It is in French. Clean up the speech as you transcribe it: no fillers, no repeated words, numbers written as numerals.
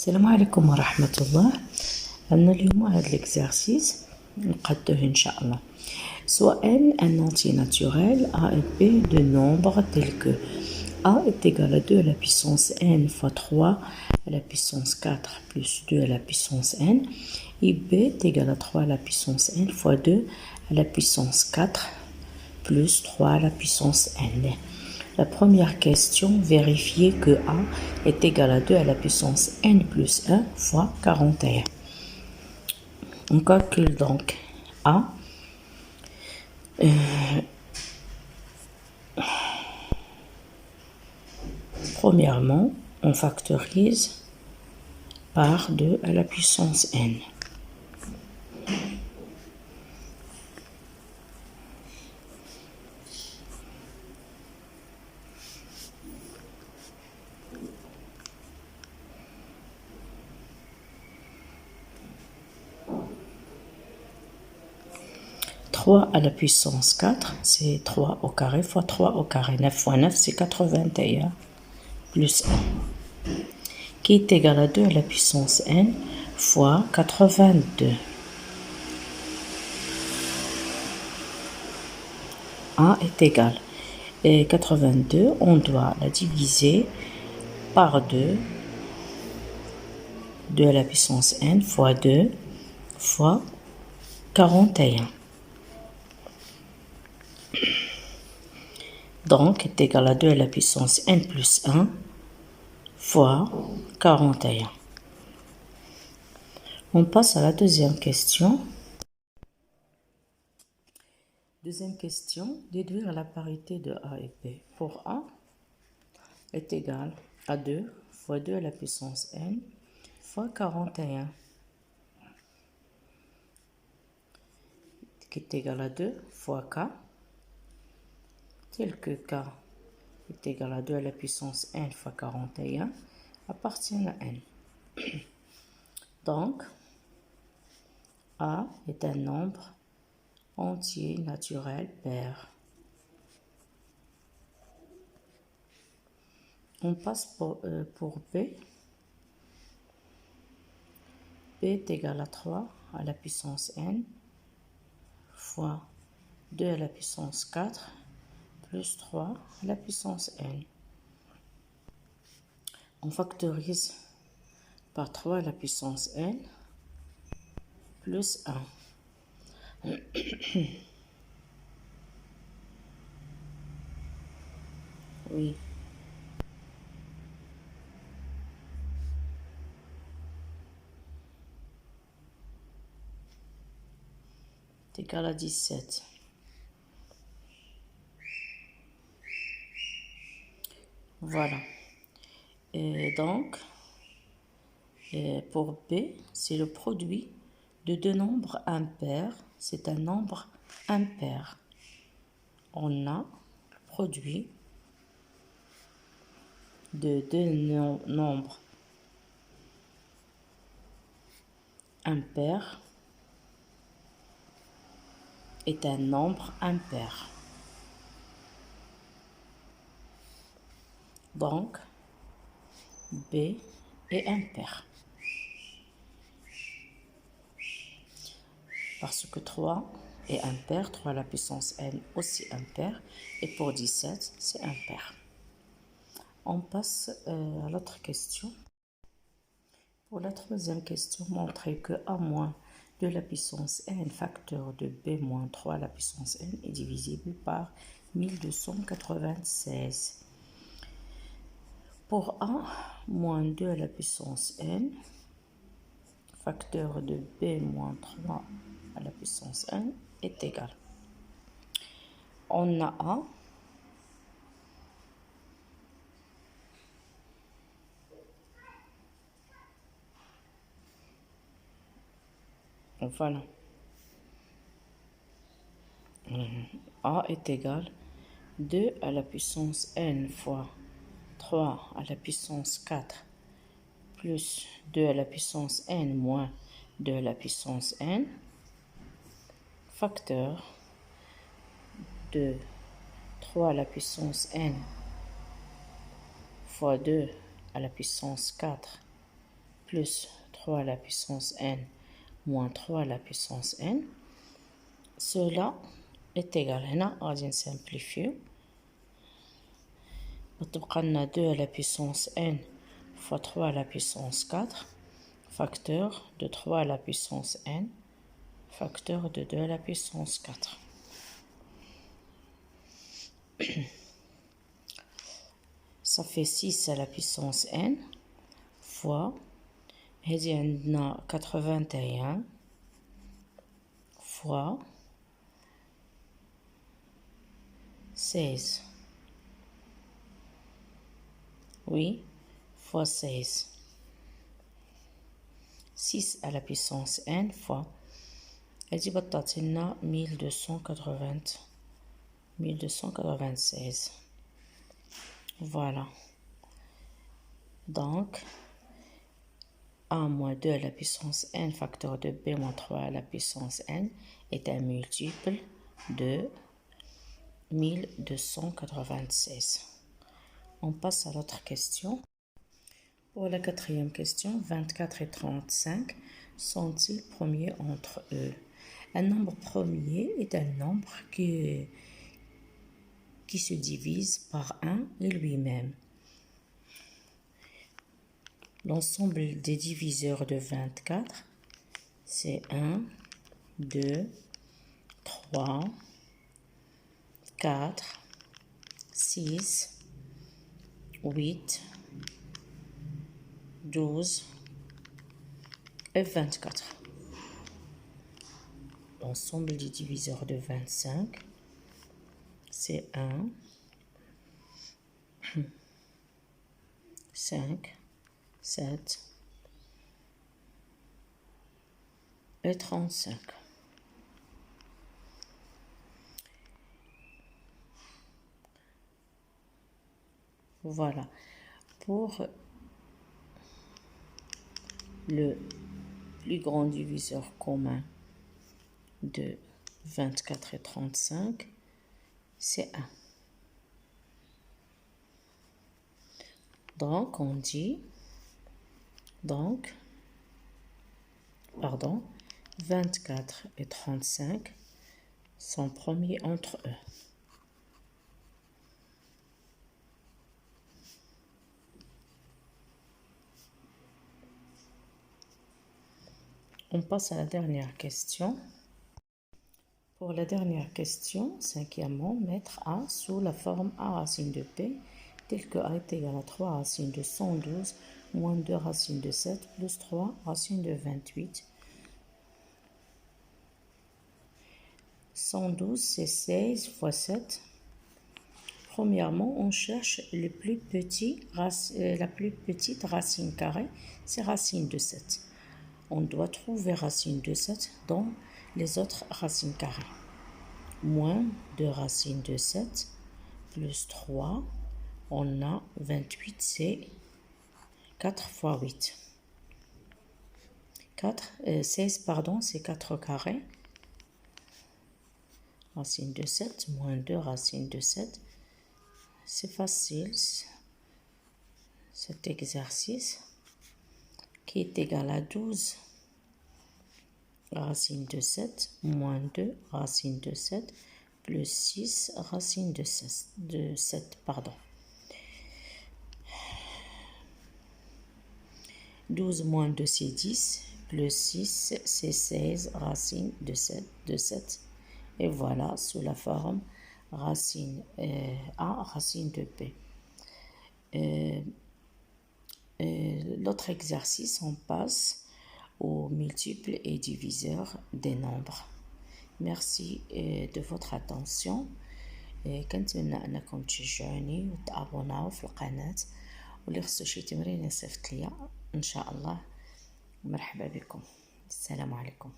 السلام عليكم ورحمة الله. عندنا اليوم هذا l'exercice نقدوه إن شاء الله. سؤال un entier naturel A et B de nombres tels que A est égal à 2 à la puissance n fois 3 à la puissance 4 plus 2 à la puissance n et B est égal à 3 à la puissance n fois 2 à la puissance 4 plus 3 à la puissance n. La première question, vérifier que A est égal à 2 à la puissance n plus 1 fois 41. On calcule donc A. Premièrement, on factorise par 2 à la puissance n. À la puissance 4, c'est 3 au carré fois 3 au carré. 9 fois 9, c'est 81 plus 1. Qui est égal à 2 à la puissance n fois 82. A est égal. Et 82, on doit la diviser par 2. 2 à la puissance n fois 2 fois 41. Donc, est égal à 2 à la puissance n plus 1 fois 41. On passe à la deuxième question. Deuxième question, déduire la parité de A et B. Pour A est égal à 2 fois 2 à la puissance n fois 41. Qui est égal à 2 fois K. Tel que K est égal à 2 à la puissance n fois 41 appartient à n. Donc, A est un nombre entier naturel pair. On passe pour B. B est égal à 3 à la puissance n fois 2 à la puissance 4 plus 3 à la puissance n. On factorise par 3 à la puissance n plus 1. Oui. C'est égal à 17. Voilà. Et donc, pour B, c'est le produit de deux nombres impairs. C'est un nombre impair. On a le produit de deux nombres impairs est un nombre impair. Donc, B est impair. Parce que 3 est impair, 3 à la puissance n aussi impair, et pour 17, c'est impair. On passe à l'autre question. Pour la troisième question, montrer que A moins 2 à la puissance n facteur de B moins 3 à la puissance n est divisible par 1296. Pour A moins 2 à la puissance n, facteur de B moins 3 à la puissance n est égal. On a A. Voilà. A est égal 2 à la puissance n fois 3 à la puissance 4 plus 2 à la puissance n moins 2 à la puissance n, facteur de 3 à la puissance n fois 2 à la puissance 4 plus 3 à la puissance n moins 3 à la puissance n. Cela est égal. هنا غادي نسامبليفيو. وتبقى لنا 2 à la puissance n fois 3 à la puissance 4 facteur de 3 à la puissance n facteur de 2 à la puissance 4. Ça fait 6 à la puissance n fois هذه عندنا 81 fois 16. Oui, fois 16. 6 à la puissance n fois هذه بطاتنا 1296. Voilà. Donc, a moins 2 à la puissance n facteur de b moins 3 à la puissance n est un multiple de 1296. On passe à l'autre question. Pour la quatrième question, 24 et 35 sont-ils premiers entre eux? Un nombre premier est un nombre qui se divise par 1 et lui-même. L'ensemble des diviseurs de 24, c'est 1, 2, 3, 4, 6, 8, 12 et 24. L'ensemble des diviseurs de 25, c'est 1, 5, 7 et 35. Voilà. Pour le plus grand diviseur commun de 24 et 35, c'est 1. Donc, on dit, 24 et 35 sont premiers entre eux. On passe à la dernière question. Pour la dernière question, cinquièmement, mettre A sous la forme A racine de P, tel que A est égal à 3 racines de 112 moins 2 racines de 7 plus 3 racines de 28. 112, c'est 16 fois 7. Premièrement, on cherche la plus petite racine carrée, c'est racine de 7. On doit trouver racine de 7 dans les autres racines carrées. Moins 2 racines de 7 plus 3, on a 28, c'est 4 fois 8. 16, pardon, c'est 4 carrés. Racine de 7 moins 2 racines de 7. C'est facile, cet exercice qui est égal à 12 racine de 7 moins 2 racine de 7 plus 6 racine de 7, pardon. 12 moins 2, c'est 10, plus 6, c'est 16 racine de 7. Et voilà, sous la forme racine A, racine de B. L'autre exercice, on passe aux multiples et diviseurs des nombres. Merci de votre attention. كنتمنى انكم تشجعوني وتابوناو في القناه، واللي خصو شي تمرين يصيفط ليا ان شاء الله. مرحبا بكم. السلام عليكم.